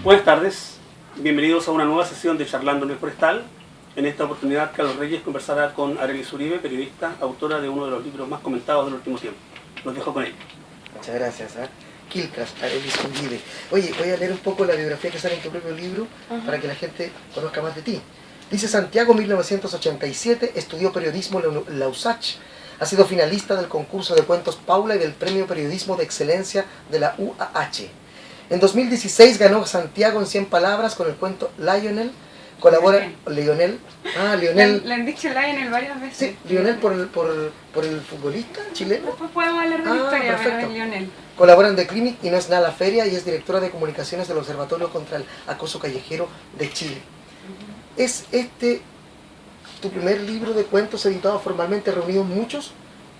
Buenas tardes, bienvenidos a una nueva sesión de Charlando en el Forestal. En esta oportunidad, Carlos Reyes conversará con Arelis Uribe, periodista, autora de uno de los libros más comentados del último tiempo. Los dejo con ella. Muchas gracias. Quiltras, Arelis Uribe. Oye, voy a leer un poco la biografía que sale en tu propio libro para que la gente conozca más de ti. Dice: Santiago, 1987, estudió periodismo en la USACH. Ha sido finalista del concurso de cuentos Paula y del premio Periodismo de Excelencia de la UAH. En 2016 ganó Santiago en 100 palabras con el cuento Lionel. Colabora Lionel. Le han dicho Lionel varias veces. Sí, Lionel por el futbolista chileno. Después podemos hablar de la historia, perfecto. pero es Lionel. Colabora en The Clinic y no es nada la feria, y es directora de comunicaciones del Observatorio contra el Acoso Callejero de Chile. ¿Es este tu primer libro de cuentos editado formalmente, reunido muchos?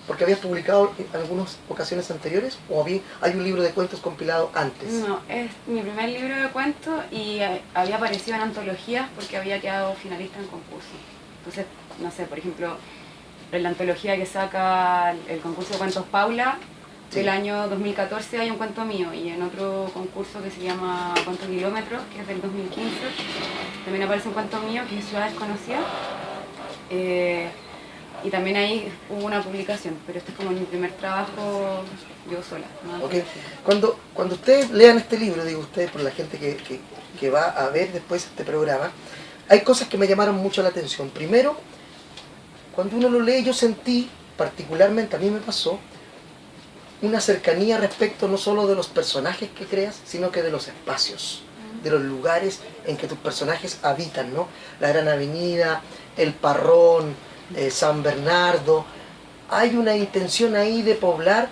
Porque habías publicado en algunas ocasiones anteriores, o hay un libro de cuentos compilado antes. No, es mi primer libro de cuentos y había aparecido en antologías porque había quedado finalista en concurso. Entonces, no sé, por ejemplo, en la antología que saca el concurso de cuentos Paula, del año 2014 hay un cuento mío, y en otro concurso que se llama Cuento Kilómetros, que es del 2015, también aparece un cuento mío que es Ciudad Desconocida. Y también ahí hubo una publicación, pero este es como mi primer trabajo yo sola. ¿No? Okay. Cuando ustedes lean este libro, digo ustedes por la gente que va a ver después este programa, hay cosas que me llamaron mucho la atención. Primero, cuando uno lo lee, yo sentí, particularmente a mí me pasó, una cercanía respecto no solo de los personajes que creas, sino que de los espacios, de los lugares en que tus personajes habitan, ¿no? La Gran Avenida, El Parrón, San Bernardo. Hay una intención ahí de poblar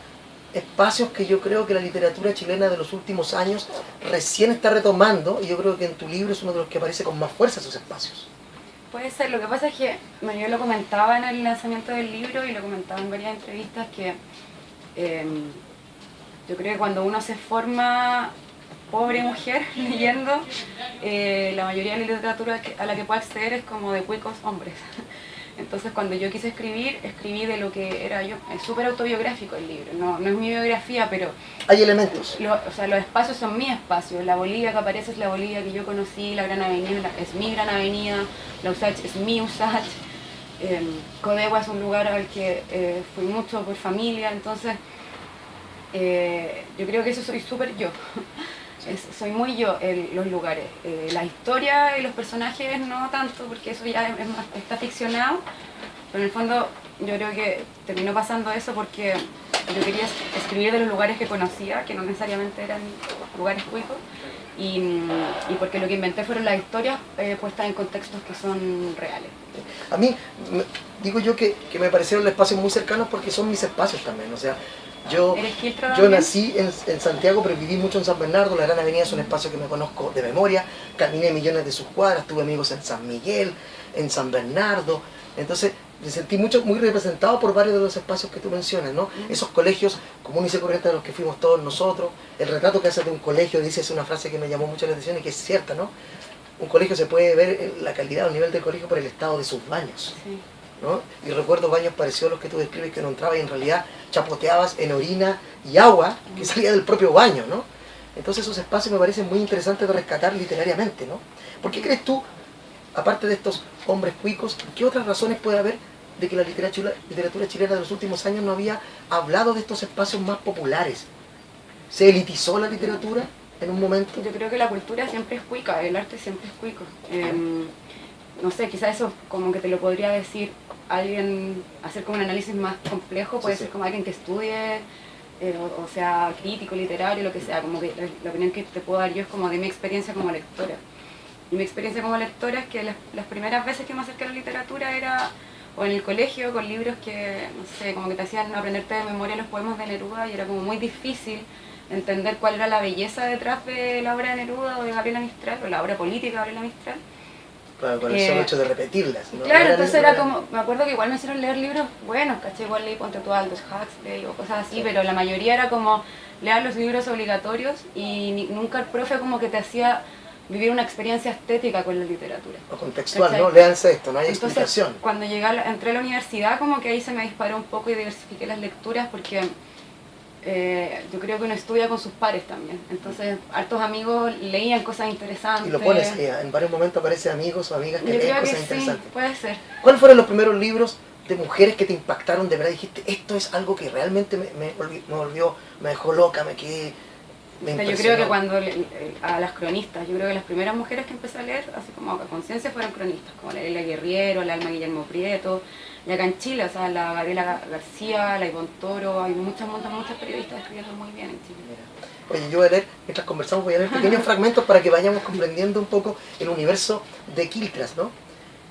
espacios que yo creo que la literatura chilena de los últimos años recién está retomando, y yo creo que en tu libro es uno de los que aparece con más fuerza esos espacios. Puede ser, lo que pasa es que yo lo comentaba en el lanzamiento del libro y lo comentaba en varias entrevistas que yo creo que cuando uno se forma pobre mujer leyendo, la mayoría de la literatura a la que puede acceder es como de cuicos hombres. Entonces cuando yo quise escribí de lo que era yo. Es súper autobiográfico el libro, no es mi biografía, pero hay elementos. Los espacios son mi espacio. La Bolivia que aparece es la Bolivia que yo conocí, la Gran Avenida es mi Gran Avenida, la USACH es mi USACH, Codegua es un lugar al que fui mucho por familia. Entonces yo creo que eso soy súper yo. Soy muy yo en los lugares. La historia y los personajes no tanto, porque eso ya está ficcionado, pero en el fondo yo creo que terminó pasando eso porque yo quería escribir de los lugares que conocía, que no necesariamente eran lugares cuicos, y porque lo que inventé fueron las historias puestas en contextos que son reales. A mí, digo yo que me parecieron espacios muy cercanos porque son mis espacios también, o sea, yo nací en Santiago, pero viví mucho en San Bernardo. La Gran Avenida es un espacio que me conozco de memoria. Caminé millones de sus cuadras, tuve amigos en San Miguel, en San Bernardo. Entonces me sentí muy representado por varios de los espacios que tú mencionas, ¿no? Esos colegios comunes y corrientes de los que fuimos todos nosotros. El retrato que haces de un colegio, dices una frase que me llamó mucho la atención y que es cierta, ¿no? Un colegio se puede ver la calidad o el nivel del colegio por el estado de sus baños. Sí. ¿No? Y recuerdo baños parecidos a los que tú describes, que no entrabas y en realidad chapoteabas en orina y agua que salía del propio baño, ¿no? Entonces esos espacios me parecen muy interesantes de rescatar literariamente, ¿no? ¿Por qué crees tú, aparte de estos hombres cuicos, qué otras razones puede haber de que la literatura chilena de los últimos años no había hablado de estos espacios más populares? ¿Se elitizó la literatura en un momento? Yo creo que la cultura siempre es cuica, el arte siempre es cuico. No sé, quizás eso como que te lo podría decir alguien, hacer como un análisis más complejo, puede ser como alguien que estudie, o sea, crítico, literario, lo que sea, como que la opinión que te puedo dar yo es como de mi experiencia como lectora. Y mi experiencia como lectora es que las primeras veces que me acerqué a la literatura era o en el colegio con libros que, no sé, como que te hacían aprenderte de memoria los poemas de Neruda, y era como muy difícil entender cuál era la belleza detrás de la obra de Neruda o de Gabriela Mistral, o la obra política de Gabriela Mistral. Claro, con el solo hecho de repetirlas, ¿no? Claro, entonces era como, me acuerdo que igual me hicieron leer libros buenos, ¿cachai? Igual leí Ponte tú Aldous Huxley o cosas así, pero la mayoría era como leer los libros obligatorios, y nunca el profe como que te hacía vivir una experiencia estética con la literatura. O contextual, ¿cachai? ¿no? Léanse esto, no hay Entonces, explicación. cuando entré a la universidad, como que ahí se me disparó un poco y diversifiqué las lecturas, porque yo creo que uno estudia con sus pares también. Entonces, hartos amigos leían cosas interesantes. Y lo pones ahí, en varios momentos aparecen amigos o amigas que Yo leen creo cosas que interesantes. sí, puede ser. ¿Cuáles fueron los primeros libros de mujeres que te impactaron de verdad? Dijiste, esto es algo que realmente me dejó loca, me quedé... Yo creo que cuando a las cronistas, yo creo que las primeras mujeres que empecé a leer, así como a conciencia, fueron cronistas, como la Leila Guerriero, la Alma Guillermo Prieto, y acá en Chile, o sea, la Gabriela García, la Ivonne Toro, hay muchas periodistas escribiendo muy bien en Chile. Oye, yo voy a leer, mientras conversamos, voy a leer pequeños fragmentos para que vayamos comprendiendo un poco el universo de Quiltras, ¿no?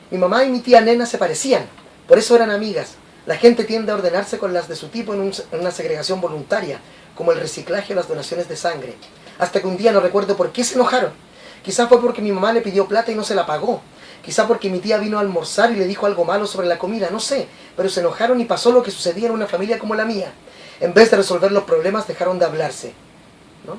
Mi mamá y mi tía Nena se parecían, por eso eran amigas. La gente tiende a ordenarse con las de su tipo en una segregación voluntaria, como el reciclaje o las donaciones de sangre. Hasta que un día no recuerdo por qué se enojaron. Quizá fue porque mi mamá le pidió plata y no se la pagó. Quizá porque mi tía vino a almorzar y le dijo algo malo sobre la comida, no sé. Pero se enojaron y pasó lo que sucedía en una familia como la mía. En vez de resolver los problemas, dejaron de hablarse, ¿no?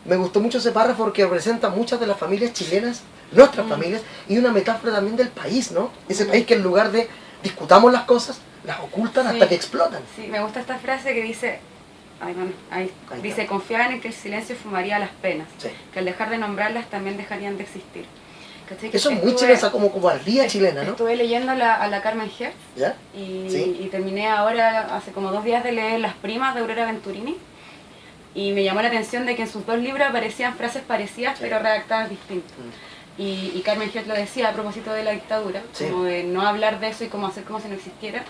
Me gustó mucho ese párrafo porque representa muchas de las familias chilenas, nuestras familias, y una metáfora también del país, ¿no? Ese país que en lugar de discutamos las cosas, las ocultan hasta que explotan. Sí, me gusta esta frase que dice... dice, confiaban en que el silencio fumaría las penas, sí, que al dejar de nombrarlas también dejarían de existir. Eso es muy chilena, como cobardía chilena, ¿no? Estuve leyendo a la Carmen Hertz y terminé ahora, hace como 2 días, de leer Las primas de Aurora Venturini, y me llamó la atención de que en sus 2 libros aparecían frases parecidas, pero redactadas distintas. Y Carmen Hertz lo decía a propósito de la dictadura, como de no hablar de eso y como hacer como si no existiera.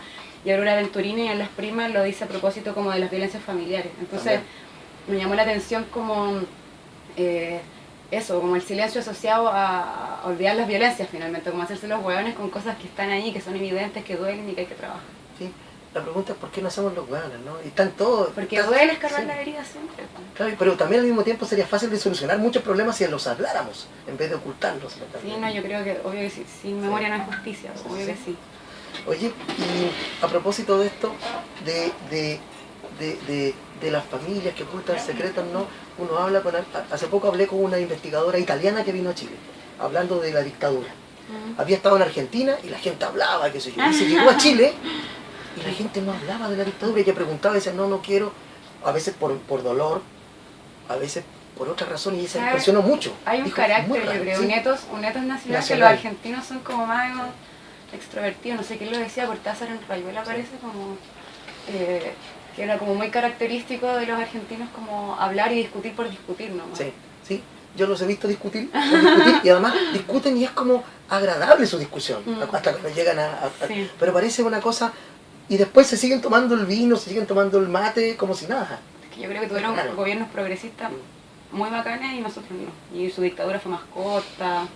Y Aurora Venturini en Las primas lo dice a propósito como de las violencias familiares. Entonces me llamó la atención como eso, como el silencio asociado a olvidar las violencias finalmente, como hacerse los hueones con cosas que están ahí, que son evidentes, que duelen y que hay que trabajar. Sí, la pregunta es por qué no hacemos los hueones, ¿no? Y están todos... Porque duele escarbar la herida siempre. Claro, pero también al mismo tiempo sería fácil de solucionar muchos problemas si los habláramos, en vez de ocultarlos. Sí, no, yo creo que, obvio que sí, sin memoria no hay justicia, obvio que sí. Oye, y a propósito de esto, de las familias que ocultan secretos, ¿no? Uno habla con... Hace poco hablé con una investigadora italiana que vino a Chile, hablando de la dictadura. Había estado en Argentina y la gente hablaba, qué sé yo, y se llegó a Chile y la gente no hablaba de la dictadura, y ella preguntaba y decía, no quiero, a veces por dolor, a veces por otra razón, y ella se impresionó mucho. Hay un carácter, yo creo, un etos nacional, que los argentinos son como más extrovertidos, no sé quién lo decía, Cortázar en Rayuela parece, como que era como muy característico de los argentinos, como hablar y discutir por discutir, ¿no? Sí, yo los he visto discutir y además discuten y es como agradable su discusión, hasta que no llegan sí. Pero parece una cosa, y después se siguen tomando el vino, se siguen tomando el mate como si nada. Es que yo creo que tuvieron gobiernos progresistas muy bacanes y nosotros no, y su dictadura fue más corta.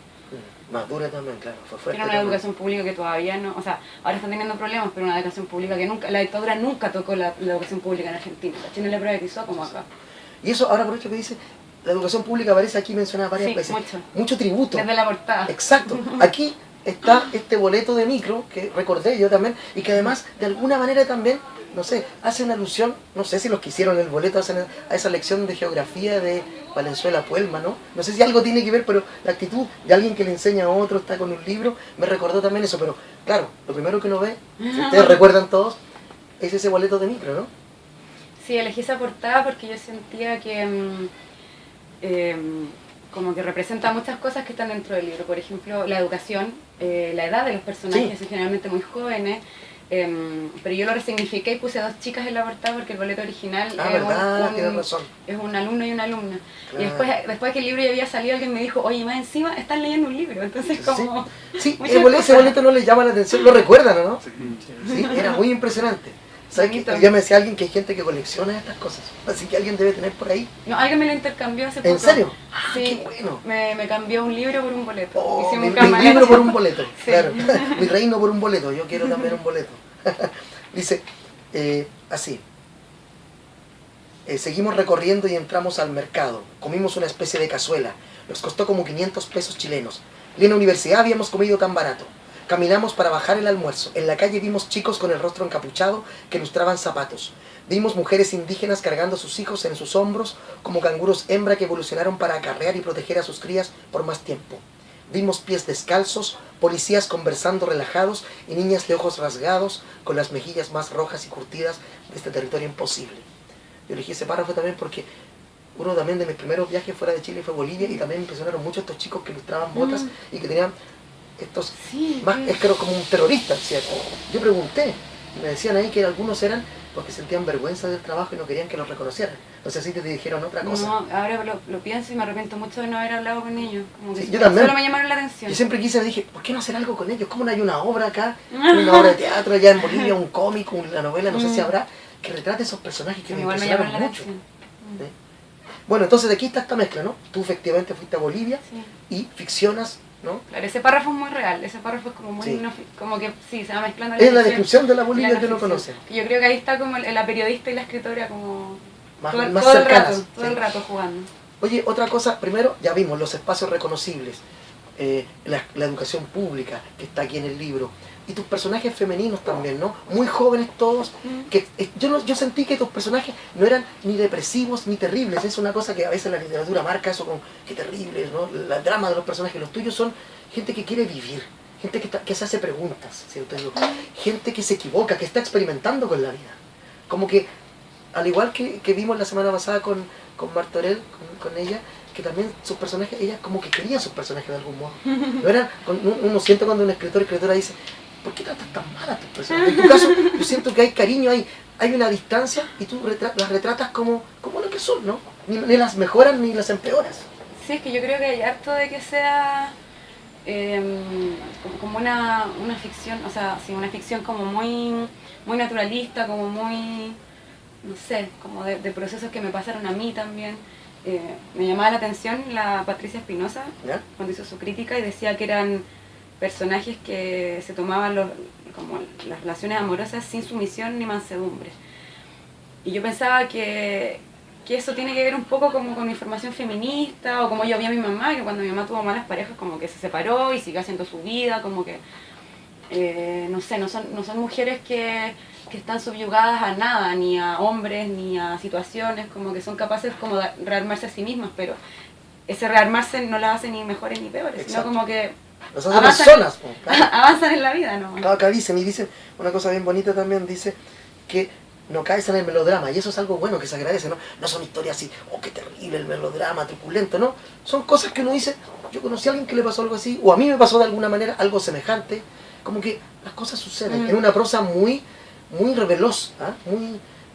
Más dura también, claro, fue fuerte. Tiene una educación pública que todavía no, o sea, ahora están teniendo problemas, pero una educación pública que nunca, la dictadura nunca tocó la educación pública en Argentina. Chile le privatizó como acá. Y eso, ahora por esto que dice, la educación pública aparece aquí mencionada varias veces. Mucho tributo. Desde la portada. Exacto. Aquí está este boleto de micro, que recordé yo también, y que además, de alguna manera también, no sé, hace una alusión, no sé si los que hicieron el boleto hacen a esa lección de geografía de Valenzuela Puelma, ¿no? No sé si algo tiene que ver, pero la actitud de alguien que le enseña a otro, está con un libro, me recordó también eso, pero claro, lo primero que uno ve, si ustedes recuerdan todos, es ese boleto de micro, ¿no? Sí, elegí esa portada porque yo sentía que como que representa muchas cosas que están dentro del libro, por ejemplo, la educación, la edad de los personajes, son generalmente muy jóvenes. Pero yo lo resignifiqué y puse 2 chicas en la portada porque el boleto original es un alumno y una alumna. Claro. Y después que el libro ya había salido, alguien me dijo, oye, más encima están leyendo un libro. Entonces como... Sí, ese boleto no les llama la atención, lo recuerdan, ¿no? Sí, era muy impresionante. ¿Sabes qué? Ya me decía alguien que hay gente que colecciona estas cosas, así que alguien debe tener por ahí. No, alguien me lo intercambió hace poco. ¿En serio? Sí, qué bueno. Me cambió un libro por un boleto. Oh, mi libro por un boleto, sí. Claro. Mi reino por un boleto, yo quiero también un boleto. Dice, así. Seguimos recorriendo y entramos al mercado. Comimos una especie de cazuela. Nos costó como 500 pesos chilenos. Ni en la universidad habíamos comido tan barato. Caminamos para bajar el almuerzo. En la calle vimos chicos con el rostro encapuchado que lustraban zapatos. Vimos mujeres indígenas cargando a sus hijos en sus hombros como canguros hembra que evolucionaron para acarrear y proteger a sus crías por más tiempo. Vimos pies descalzos, policías conversando relajados y niñas de ojos rasgados con las mejillas más rojas y curtidas de este territorio imposible. Yo elegí ese párrafo también porque uno también de mis primeros viajes fuera de Chile fue Bolivia, y también me impresionaron mucho estos chicos que ilustraban botas y que tenían estos, Sí, más, es que era como un terrorista, ¿cierto? Yo pregunté, y me decían ahí que algunos eran porque sentían vergüenza del trabajo y no querían que los reconocieran. No sé si te dijeron otra cosa. No, ahora lo pienso y me arrepiento mucho de no haber hablado con ellos. Como que Sí, yo también. solo me llamaron la atención. Yo siempre quise, dije, ¿por qué no hacer algo con ellos? ¿Cómo no hay una obra acá? Una obra de teatro allá en Bolivia, un cómic, una novela, no sé si habrá, que retrate esos personajes que me Igual me impresionaron llamaron la mucho. atención. ¿Sí? Bueno, entonces de aquí está esta mezcla, ¿no? Tú efectivamente fuiste a Bolivia Sí. y ficcionas, ¿no? Claro, ese párrafo es muy real, ese párrafo es como muy, Sí. como que sí, se va mezclando Es la ficción descripción de la y Bolivia no que uno ficción. conoce. Yo creo que ahí está como la periodista y la escritora como Más, todo, más todo el cercanas. rato, todo Sí. el rato jugando. Oye, otra cosa, primero ya vimos los espacios reconocibles, la educación pública que está aquí en el libro, y tus personajes femeninos también, ¿no? Muy jóvenes todos, que yo sentí que tus personajes no eran ni depresivos ni terribles. Es una cosa que a veces la literatura marca eso como que terrible, ¿no? La drama de los personajes, los tuyos son gente que quiere vivir, gente que se hace preguntas, ¿cierto? Gente que se equivoca, que está experimentando con la vida. Como que, al igual que vimos la semana pasada con Martorell, con ella, que también sus personajes, ellas como que querían sus personajes de algún modo. No eran, uno siente cuando un escritora dice, ¿por qué tratas tan mal a tus personajes? En tu caso, yo siento que hay cariño, hay una distancia, y tú las retratas como lo que son, ¿no? Ni las mejoras ni las empeoras. Sí, es que yo creo que hay harto de que sea como una ficción, o sea, sí, una ficción como muy naturalista, como muy, no sé, como de procesos que me pasaron a mí también. Me llamaba la atención la Patricia Espinosa, ¿Ya? cuando hizo su crítica y decía que eran personajes que se tomaban como las relaciones amorosas sin sumisión ni mansedumbre. Y yo pensaba que eso tiene que ver un poco como con mi formación feminista, o como yo vi a mi mamá, que cuando mi mamá tuvo malas parejas como que se separó y siguió haciendo su vida, como que, no sé, no son mujeres que están subyugadas a nada, ni a hombres, ni a situaciones, como que son capaces como de rearmarse a sí mismas, pero ese rearmarse no las hace ni mejores ni peores, Exacto. sino como que Las otras personas, pues, claro. avanzan en la vida, ¿no? Acá dicen una cosa bien bonita también, dice que no caes en el melodrama, y eso es algo bueno que se agradece, ¿no? No son historias así, oh, qué terrible el melodrama, truculento, ¿no? Son cosas que uno dice, yo conocí a alguien que le pasó algo así, o a mí me pasó de alguna manera algo semejante, como que las cosas suceden, en una prosa muy veloz, ¿ah?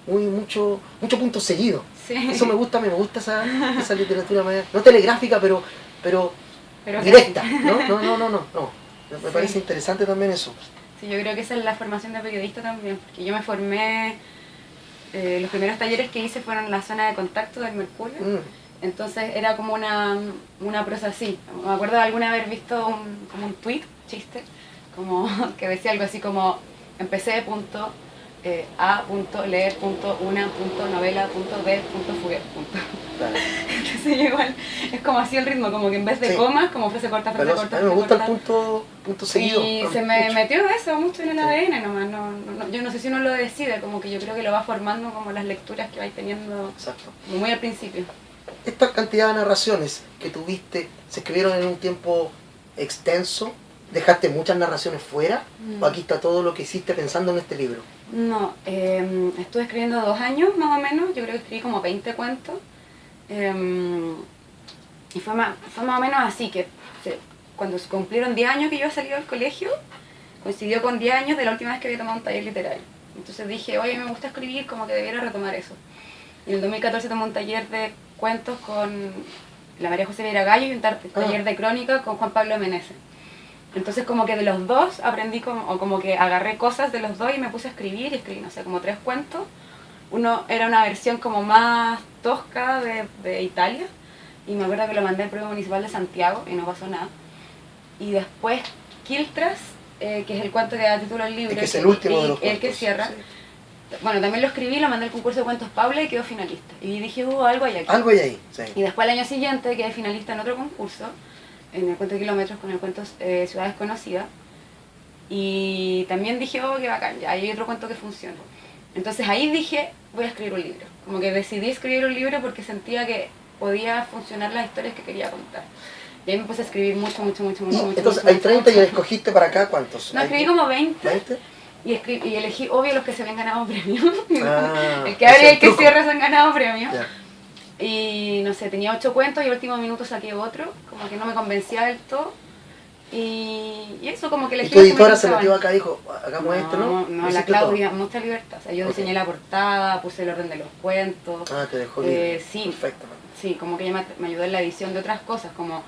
Mucho punto seguido. Sí. Eso me gusta esa literatura, no telegráfica, pero Pero directa, casi. no. Me parece interesante también eso. Sí, yo creo que esa es la formación de periodista también, porque yo me formé, los primeros talleres que hice fueron en la zona de contacto del Mercurio, entonces era como una prosa así. Me acuerdo de alguna vez haber visto como un tweet, chiste, como que decía algo así como, empecé a.leer.una.novela.b.fuguet. Claro. Entonces yo igual, es como así el ritmo, como que en vez de Sí. comas, como frase corta, frase Veloz. corta, A mí me frase gusta el corta. punto seguido. Y se me mucho. metió eso mucho en el Sí. ADN nomás, yo no sé si uno lo decide, como que yo creo que lo va formando como las lecturas que vais teniendo Exacto. como muy al principio. Esta cantidad de narraciones que tuviste, ¿se escribieron en un tiempo extenso? ¿Dejaste muchas narraciones fuera? ¿O aquí está todo lo que hiciste pensando en este libro? No, estuve escribiendo 2 años más o menos, yo creo que escribí como 20 cuentos. Y fue más o menos así, que cuando se cumplieron 10 años que yo había salido del colegio, coincidió con 10 años de la última vez que había tomado un taller literario. Entonces dije, oye, me gusta escribir, como que debiera retomar eso. Y en el 2014 tomé un taller de cuentos con la María José Vieira Gallo y un taller de crónica con Juan Pablo Meneses. Entonces como que de los dos aprendí como que agarré cosas de los dos y me puse a escribir, y escribí, no sé, como 3 cuentos. Uno era una versión como más tosca de Italia, y me acuerdo que lo mandé al Premio Municipal de Santiago y no pasó nada. Y después Quiltras, que es el cuento que da título al libro, que es el último de los el que cuentos, cierra. sí. Bueno, también lo escribí, lo mandé al concurso de cuentos Paula y quedó finalista. Y dije, algo hay aquí. Algo hay ahí, sí. Y después el año siguiente quedé finalista en otro concurso, en el cuento de kilómetros con el cuento Ciudad Desconocida. Y también dije, qué bacán, ya hay otro cuento que funciona. Entonces ahí dije, voy a escribir un libro. Como que decidí escribir un libro porque sentía que podía funcionar las historias que quería contar. Y ahí me puse a escribir mucho. Entonces hay 30 y escogiste para acá, ¿cuántos? No, escribí como 20. ¿20? y elegí, obvio, los que se habían ganado premios. Ah, el que abre y el que truco. cierra se han ganado premios. Ya. Y no sé, tenía 8 cuentos y al último minuto saqué otro, como que no me convencía del todo. Y eso, como que Y elegí tu los que me editora se gustaban. metió acá y dijo, hagamos esto, ¿no? No, Lo la hiciste Claudia, mucha libertad. O sea, yo Ok. diseñé la portada, puse el orden de los cuentos. todo. Ah, te dejó libre. Sí. Perfecto. Sí, como que ella me ayudó en la edición de otras cosas, como,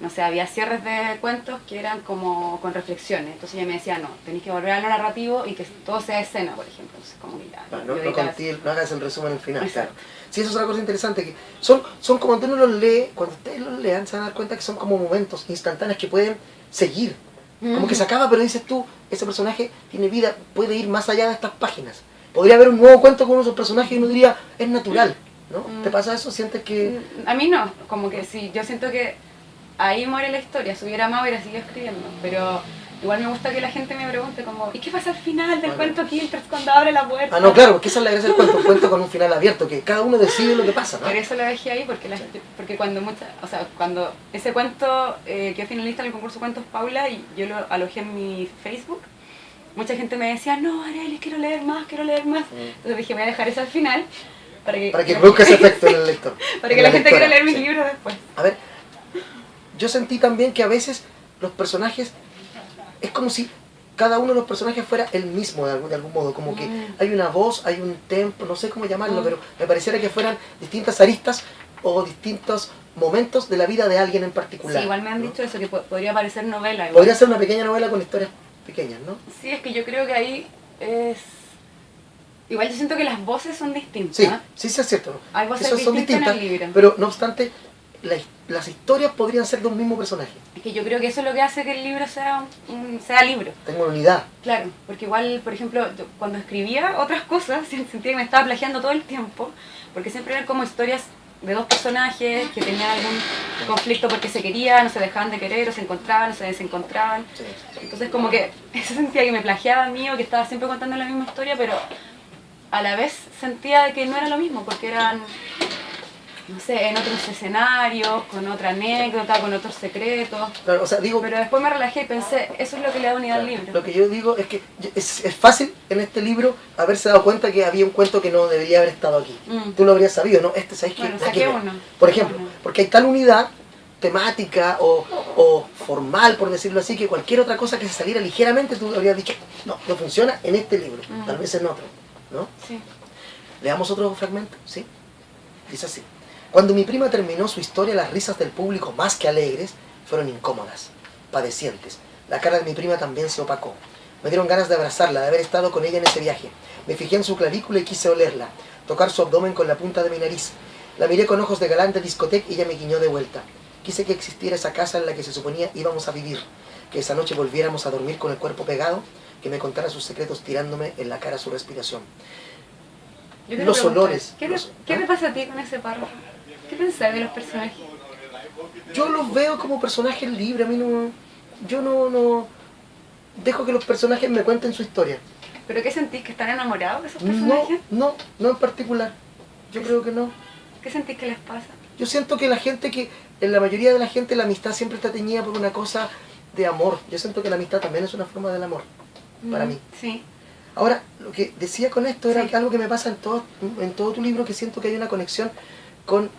no sé, había cierres de cuentos que eran como con reflexiones. Entonces ella me decía, no, tenéis que volver a lo narrativo y que todo sea escena, por ejemplo. Entonces, como que ya. Ah, yo no, no, editaba no hagas el resumen al final, claro. Exacto. Sí, eso es otra cosa interesante, que son como cuando uno los lee, cuando ustedes los lean se van a dar cuenta que son como momentos instantáneos que pueden seguir. Como que se acaba, pero dices tú, ese personaje tiene vida, puede ir más allá de estas páginas. Podría haber un nuevo cuento con esos personajes y uno diría, es natural, ¿no? ¿Te pasa eso? ¿Sientes que...? A mí no, como que sí, yo siento que ahí muere la historia, si hubiera más hubiera seguido escribiendo, pero igual me gusta que la gente me pregunte como, ¿y qué pasa al final del cuento Kilters cuando abre la puerta? Ah, no, claro, porque esa es la gracia del cuento, un cuento con un final abierto, que cada uno decide lo que pasa, ¿no? Por eso lo dejé ahí, porque cuando cuando ese cuento quedó finalista en el concurso Cuentos Paula y yo lo alojé en mi Facebook, mucha gente me decía, no, Arely, quiero leer más. Entonces dije, voy a dejar eso al final para que produzca ese efecto en el lector. para que la gente quiera leer mis libros después. A ver, yo sentí también que a veces los personajes, es como si cada uno de los personajes fuera el mismo de algún modo, como que hay una voz, hay un tempo, no sé cómo llamarlo, pero me pareciera que fueran distintas aristas o distintos momentos de la vida de alguien en particular. Sí, igual me han ¿no? dicho eso, que podría parecer novela. Igual. Podría ser una pequeña novela con historias pequeñas, ¿no? Sí, es que yo creo que ahí es... Igual yo siento que las voces son distintas. Sí, sí, sí es cierto. Hay voces Esas son distintas en distintas, el libro. pero no obstante, las historias podrían ser de un mismo personaje. Es que yo creo que eso es lo que hace que el libro sea sea libro. Tengo una unidad. Claro, porque igual, por ejemplo, yo cuando escribía otras cosas, sentía que me estaba plagiando todo el tiempo, porque siempre eran como historias de dos personajes que tenían algún conflicto porque se querían, o se dejaban de querer, o se encontraban, o se desencontraban. Sí. Entonces como que eso sentía que me plagiaba a mí o que estaba siempre contando la misma historia, pero a la vez sentía que no era lo mismo, porque eran, no sé, en otros escenarios, con otra anécdota, con otros secretos. Claro, o sea, digo, Pero después me relajé y pensé, eso es lo que le da unidad al libro. lo que yo digo es que es fácil en este libro haberse dado cuenta que había un cuento que no debería haber estado aquí. Tú lo habrías sabido, ¿no? ¿Sabes qué? Bueno, Nada saqué que ver. uno. Por ejemplo, Uno. porque hay tal unidad temática o formal, por decirlo así, que cualquier otra cosa que se saliera ligeramente tú habrías dicho, no funciona en este libro, tal vez en otro, ¿no? Sí. Leamos otro fragmento, ¿sí? Dice así. Cuando mi prima terminó su historia, las risas del público, más que alegres, fueron incómodas, padecientes. La cara de mi prima también se opacó. Me dieron ganas de abrazarla, de haber estado con ella en ese viaje. Me fijé en su clavícula y quise olerla, tocar su abdomen con la punta de mi nariz. La miré con ojos de galán de discoteca y ella me guiñó de vuelta. Quise que existiera esa casa en la que se suponía íbamos a vivir, que esa noche volviéramos a dormir con el cuerpo pegado, que me contara sus secretos tirándome en la cara su respiración. Yo te Los pregunto, olores. ¿Qué te pasa a ti con ese párrafo? ¿Qué pensás de los personajes? Yo los veo como personajes libres, a mí no... Yo no dejo que los personajes me cuenten su historia. ¿Pero qué sentís? ¿Que están enamorados de esos No, personajes? no en particular. Yo creo que no. ¿Qué sentís que les pasa? Yo siento que en la mayoría de la gente la amistad siempre está teñida por una cosa de amor. Yo siento que la amistad también es una forma del amor, para mí. Sí. Ahora, lo que decía con esto era Sí. algo que me pasa en todo tu libro, que siento que hay una conexión con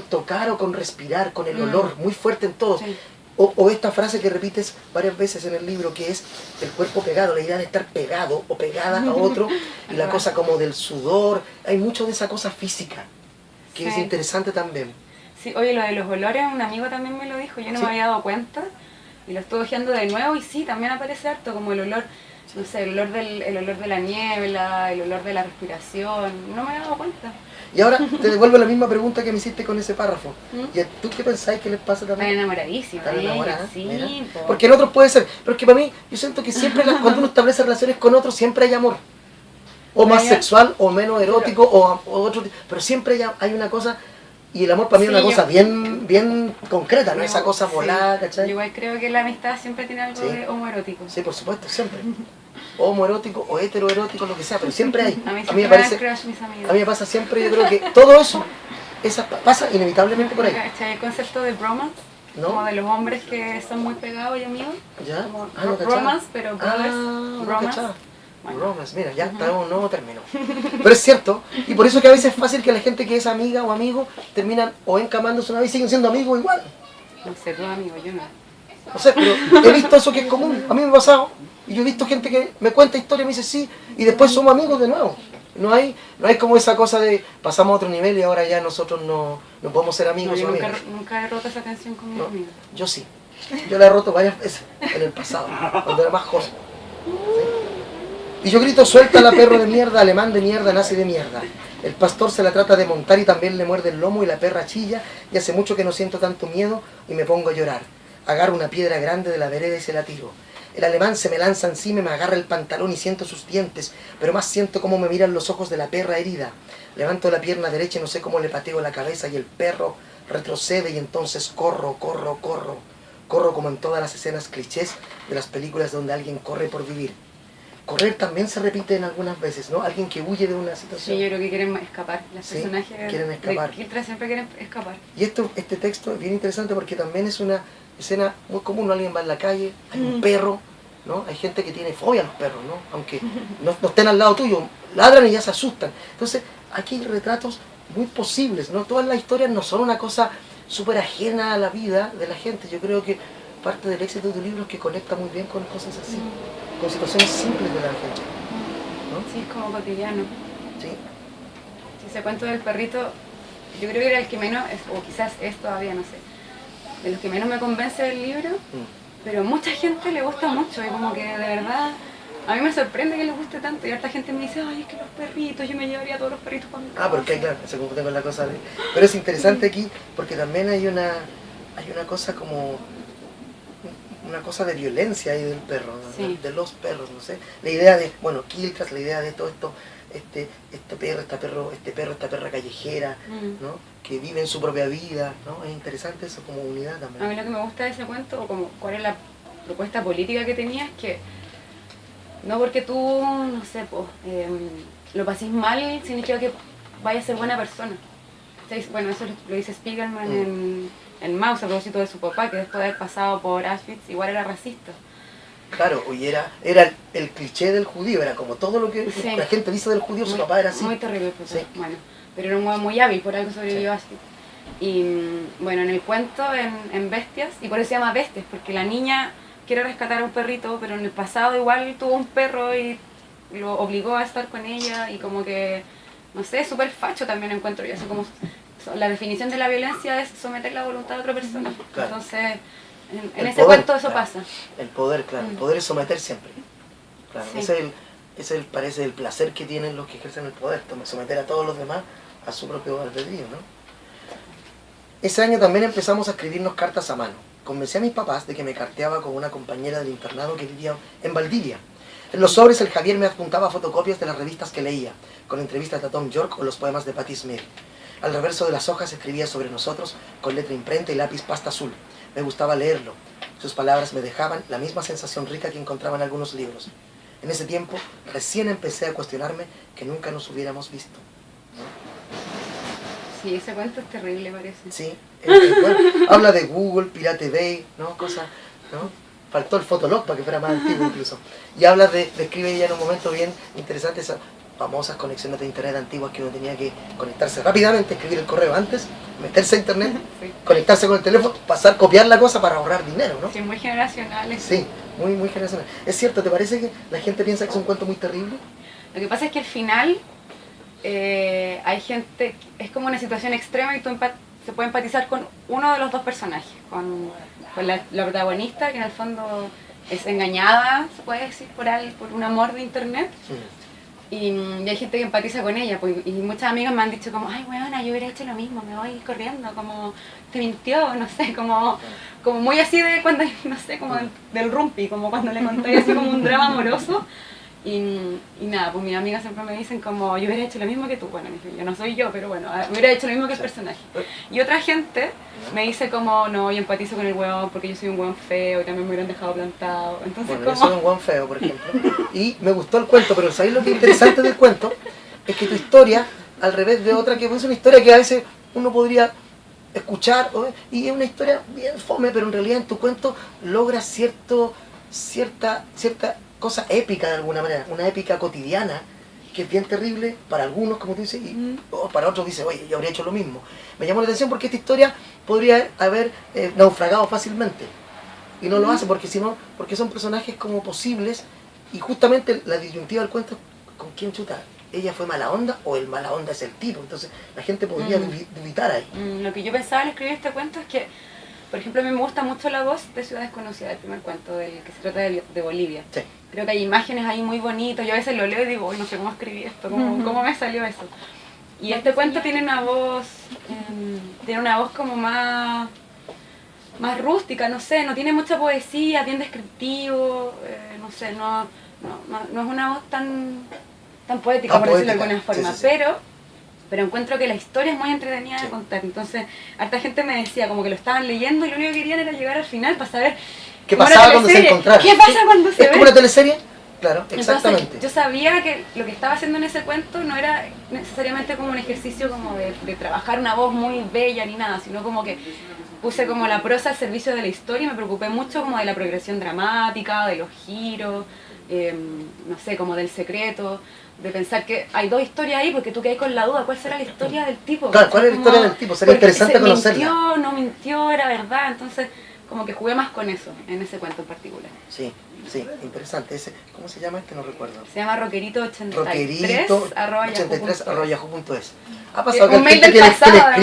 tocar o con respirar, con el olor muy fuerte en todos. Sí. O esta frase que repites varias veces en el libro, que es el cuerpo pegado, la idea de estar pegado o pegada a otro, y la cosa como del sudor. Hay mucho de esa cosa física, que es Sí. interesante también. Sí, oye, lo de los olores, un amigo también me lo dijo, yo no Sí. me había dado cuenta, y lo estuve ojeando de nuevo, y sí, también aparece harto, como el olor, no sé, el olor de la niebla, el olor de la respiración, no me había dado cuenta. Y ahora te devuelvo la misma pregunta que me hiciste con ese párrafo. ¿Mm? ¿Y tú qué pensáis que les pasa Están también? enamoradísimos, Están enamoradas, sí, mira. po. Porque en otros puede ser, pero es que para mí, yo siento que siempre cuando uno establece relaciones con otros, siempre hay amor. O más Vaya. sexual, o menos erótico, o otro tipo. Pero siempre hay una cosa, y el amor para mí es Sí, una cosa yo- bien concreta, ¿no? Yo- Esa cosa sí. volada, Yo ¿cachai? igual creo que la amistad siempre tiene algo Sí. de homoerótico. Sí, por supuesto, siempre. Homoerótico o heteroerótico, lo que sea, pero siempre hay. A mí A siempre mí me me parece, dan crush mis amigos. a mí me pasa siempre, yo creo que todo eso pasa inevitablemente por ahí. ¿Cachai? El concepto de bromance, ¿No? Como de los hombres que son muy pegados y amigos. ¿Ya? Como No cachaba. romance, pero brothers. No romance. cachaba. Bueno. Romance, mira, ya está en un nuevo término. Pero es cierto, y por eso que a veces es fácil que la gente que es amiga o amigo terminan o encamándose una vez y siguen siendo amigos igual. No sé, tú amigo, yo no. No sé, pero he visto eso que es común. A mí me ha pasado. Y yo he visto gente que me cuenta historias y me dice sí, y después somos amigos de nuevo. No hay como esa cosa de pasamos a otro nivel y ahora ya nosotros no podemos ser amigos No, o yo amigas. nunca he roto esa tensión con mis No, amigos. yo sí. Yo la he roto varias veces en el pasado, cuando era más joven. ¿Sí? Y yo grito, suelta la perro de mierda, alemán de mierda, nazi de mierda. El pastor se la trata de montar y también le muerde el lomo y la perra chilla y hace mucho que no siento tanto miedo y me pongo a llorar. Agarro una piedra grande de la vereda y se la tiro. El alemán se me lanza encima y me agarra el pantalón y siento sus dientes, pero más siento cómo me miran los ojos de la perra herida. Levanto la pierna derecha y no sé cómo le pateo la cabeza y el perro retrocede y entonces corro. Corro como en todas las escenas clichés de las películas donde alguien corre por vivir. Correr también se repite en algunas veces, ¿no? Alguien que huye de una situación. Sí, yo creo que quieren escapar. Los Sí, personajes quieren escapar. de Kiltra siempre quieren escapar. Y este texto es bien interesante porque también es una escena muy común, ¿no? Alguien va en la calle, hay un perro, ¿no? Hay gente que tiene fobia a los perros, ¿no? Aunque no estén al lado tuyo, ladran y ya se asustan. Entonces, aquí hay retratos muy posibles, ¿no? Todas las historias no son una cosa súper ajena a la vida de la gente. Yo creo que parte del éxito de tu libro es que conecta muy bien con cosas así, con situaciones simples de la gente, ¿no? Sí, es como cotidiano. ¿Sí? Si ese cuento del perrito, yo creo que era el que menos, o quizás es todavía, no sé, de los que menos me convence del libro, pero mucha gente le gusta mucho y como que de verdad a mí me sorprende que les guste tanto y harta gente me dice, ay, es que los perritos, yo me llevaría a todos los perritos para mi casa. Porque claro, se confunde con la cosa de... Pero es interesante aquí porque también hay una cosa como... una cosa de violencia ahí del perro, ¿no? Sí. De los perros, no sé. La idea de, bueno, Kiltras, la idea de todo esto, este perro, esta perra callejera, ¿no? Que vive en su propia vida, ¿no? Es interesante eso como unidad también. A mí lo que me gusta de ese cuento, o como cuál es la propuesta política que tenía, es que no porque tú, no sé, lo pasís mal, significa que vayas a ser buena persona. Entonces, bueno, eso lo dice Spiegelman en Maus a propósito de su papá, que después de haber pasado por Auschwitz igual era racista. Claro, y era el cliché del judío, era como todo lo que Sí. la gente dice del judío, su papá era así. Muy terrible, pues, Sí. bueno, pero era un huevo muy hábil, por algo sobrevivió a Auschwitz. Y bueno, en el cuento, en Bestias, y por eso se llama Bestias, porque la niña quiere rescatar a un perrito, pero en el pasado igual tuvo un perro y lo obligó a estar con ella, y como que, no sé, súper facho también encuentro yo, así como la definición de la violencia es someter la voluntad de otra persona. Claro. Entonces, en El ese poder, cuento eso claro. pasa. El poder, claro, el poder es someter siempre. Claro, Sí. ese es el parece el placer que tienen los que ejercen el poder, someter a todos los demás a su propio albedrío, ¿no? Ese año también empezamos a escribirnos cartas a mano. Convencí a mis papás de que me carteaba con una compañera del internado que vivía en Valdivia. En los sobres el Javier me adjuntaba fotocopias de las revistas que leía, con entrevistas de Tom York o los poemas de Patti Smith. Al reverso de las hojas escribía sobre nosotros con letra imprenta y lápiz pasta azul. Me gustaba leerlo. Sus palabras me dejaban la misma sensación rica que encontraba en algunos libros. En ese tiempo recién empecé a cuestionarme que nunca nos hubiéramos visto. Sí, ese cuento es terrible, parece. Sí, bueno, habla de Google, Pirate Bay, ¿no? Cosas, ¿no? Faltó el Fotolog para que fuera más antiguo incluso. Y habla describe ella en un momento bien interesante esas famosas conexiones de internet antiguas que uno tenía que conectarse rápidamente, escribir el correo antes, meterse a internet, Sí. conectarse con el teléfono, copiar la cosa para ahorrar dinero, ¿no? Sí, muy generacionales. Sí, muy, muy generacional. Es cierto, ¿te parece que la gente piensa que es un cuento muy terrible? Lo que pasa es que al final hay gente, es como una situación extrema y se puede empatizar con uno de los dos personajes, con la protagonista que en el fondo es engañada, se puede decir, por un amor de internet. Y hay gente que empatiza con ella, pues, y muchas amigas me han dicho como, ay, weona, yo hubiera hecho lo mismo, me voy corriendo, como, te mintió, no sé, como muy así de cuando, no sé, como del rumpi, como cuando le conté así como un drama amoroso. Y nada, pues mis amigas siempre me dicen como, yo hubiera hecho lo mismo que tú, bueno, yo no soy yo, pero bueno, hubiera hecho lo mismo que el personaje. Y otra gente me dice como, no, yo empatizo con el hueón porque yo soy un hueón feo y también me hubieran dejado plantado. Entonces, Bueno, yo como... soy un guan feo, por ejemplo. Y me gustó el cuento, pero ¿sabéis lo que es interesante del cuento? Es que tu historia, al revés de otra, que es una historia que a veces uno podría escuchar, y es una historia bien fome, pero en realidad en tu cuento logra cierta cosa épica de alguna manera, una épica cotidiana, que es bien terrible para algunos, como tú dices, y para otros dice, oye, yo habría hecho lo mismo. Me llamó la atención porque esta historia podría haber naufragado fácilmente, y no lo hace porque son personajes como posibles, y justamente la disyuntiva del cuento es con quién chuta. ¿Ella fue mala onda o el mala onda es el tipo? Entonces la gente podría dubitar ahí. Lo que yo pensaba al escribir este cuento es que, por ejemplo, a mí me gusta mucho la voz de Ciudad Desconocida, el primer cuento, del que se trata de Bolivia. Sí. Creo que hay imágenes ahí muy bonitas. Yo a veces lo leo y digo, uy, no sé cómo escribí esto, cómo me salió eso. Y este cuento tiene una voz como más rústica, no sé, no tiene mucha poesía, bien descriptivo, no sé, no es una voz tan poética, por decirlo de alguna forma, sí. Pero encuentro que la historia es muy entretenida de contar. Entonces, harta gente me decía como que lo estaban leyendo y lo único que querían era llegar al final para saber qué pasaba cuando se encontraron. ¿Qué pasa cuando se ve? ¿Es como una teleserie? Claro, exactamente. Entonces, yo sabía que lo que estaba haciendo en ese cuento no era necesariamente como un ejercicio como de trabajar una voz muy bella ni nada, sino como que puse como la prosa al servicio de la historia y me preocupé mucho como de la progresión dramática, de los giros, no sé, como del secreto, de pensar que hay dos historias ahí porque tú quedas con la duda, ¿cuál será la historia del tipo? Claro, ¿cuál es la historia del tipo? Sería interesante conocerla. ¿Mintió, no mintió, era verdad? Entonces, como que jugué más con eso, en ese cuento en particular. Sí, interesante. ¿Cómo se llama este? No recuerdo. Se llama Roquerito83, @yahoo.es. ¿Ha pasado que un hay mail gente del pasado,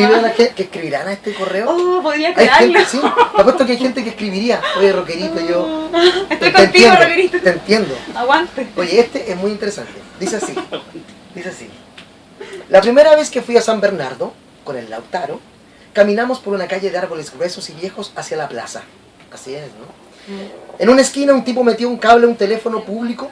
que escribirán a este correo? Oh, podría crearlo. Sí, te apuesto que hay gente que escribiría, oye, Roquerito, yo... Estoy contigo, Roquerito. Te entiendo. Aguante. Oye, este es muy interesante. Dice así. La primera vez que fui a San Bernardo, con el Lautaro, caminamos por una calle de árboles gruesos y viejos hacia la plaza. Así es, ¿no? En una esquina un tipo metió un cable a un teléfono público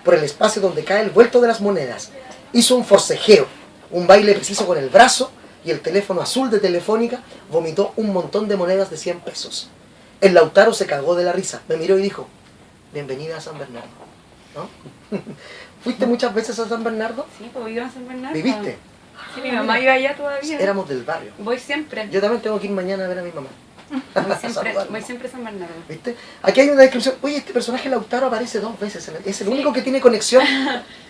por el espacio donde cae el vuelto de las monedas. Hizo un forcejeo, un baile preciso con el brazo, y el teléfono azul de Telefónica vomitó un montón de monedas de 100 pesos. El Lautaro se cagó de la risa, me miró y dijo, bienvenida a San Bernardo. ¿No? ¿Fuiste muchas veces a San Bernardo? Sí, pues vivo en San Bernardo. ¿Viviste? Sí, mi mamá iba allá todavía. Éramos del barrio. Voy siempre. Yo también tengo que ir mañana a ver a mi mamá. Voy siempre a San Bernardo. ¿Viste? Aquí hay una descripción. Oye, este personaje Lautaro aparece 2 veces. Es el único que tiene conexión.